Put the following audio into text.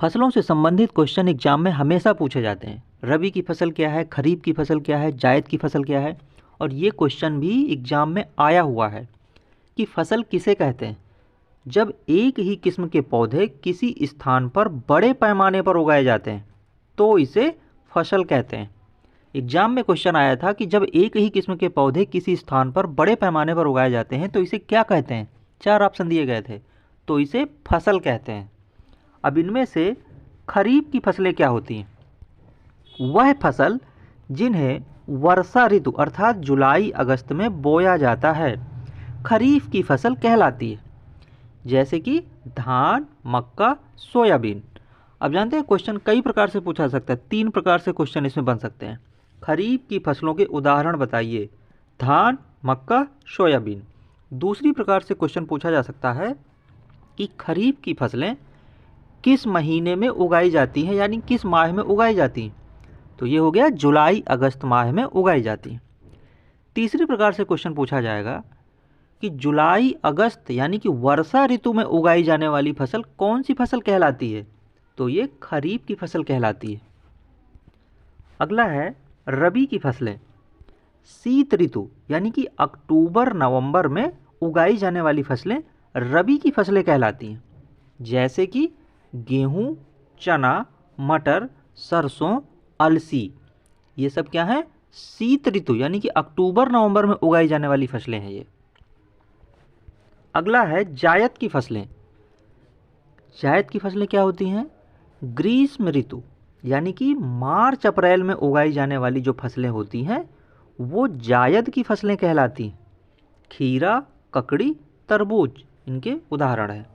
फसलों से संबंधित क्वेश्चन एग्जाम में हमेशा पूछे जाते हैं। रबी की फसल क्या है, खरीफ की फसल क्या है, जायद की फसल क्या है। और ये क्वेश्चन भी एग्जाम में आया हुआ है कि फसल किसे कहते हैं जब एक ही किस्म के पौधे किसी स्थान पर बड़े पैमाने पर उगाए जाते हैं तो इसे फसल कहते हैं। एग्जाम में क्वेश्चन आया था कि जब एक ही किस्म के पौधे किसी स्थान पर बड़े पैमाने पर उगाए जाते हैं तो इसे क्या कहते हैं। 4 ऑप्शन दिए गए थे, तो इसे फसल कहते हैं। अब इनमें से खरीफ की फसलें क्या होती हैं? वह फसल जिन्हें वर्षा ऋतु अर्थात जुलाई अगस्त में बोया जाता है खरीफ की फसल कहलाती है, जैसे कि धान, मक्का, सोयाबीन। अब जानते हैं क्वेश्चन कई प्रकार से पूछा जा सकता है, 3 प्रकार से क्वेश्चन इसमें बन सकते हैं। खरीफ की फसलों के उदाहरण बताइए, धान, मक्का, सोयाबीन। दूसरी प्रकार से क्वेश्चन पूछा जा सकता है कि खरीफ की फसलें किस महीने में उगाई जाती हैं, यानी किस माह में उगाई जाती हैं। तो ये हो गया जुलाई अगस्त माह में उगाई जाती हैं। तीसरी प्रकार से क्वेश्चन पूछा जाएगा कि जुलाई अगस्त यानी कि वर्षा ऋतु में उगाई जाने वाली फसल कौन सी फसल कहलाती है। तो ये खरीफ की फसल कहलाती है। अगला है रबी की फसलें। शीत ऋतु यानी कि अक्टूबर नवंबर में उगाई जाने वाली फसलें रबी की फसलें कहलाती हैं, जैसे कि गेहूं, चना, मटर, सरसों, अलसी। ये सब क्या है? शीत ऋतु यानी कि अक्टूबर नवंबर में उगाई जाने वाली फसलें हैं ये। अगला है जायद की फसलें। जायद की फसलें क्या होती हैं? ग्रीष्म ऋतु यानी कि मार्च अप्रैल में उगाई जाने वाली जो फसलें होती हैं वो जायद की फसलें कहलाती हैं। खीरा, ककड़ी, तरबूज इनके उदाहरण हैं।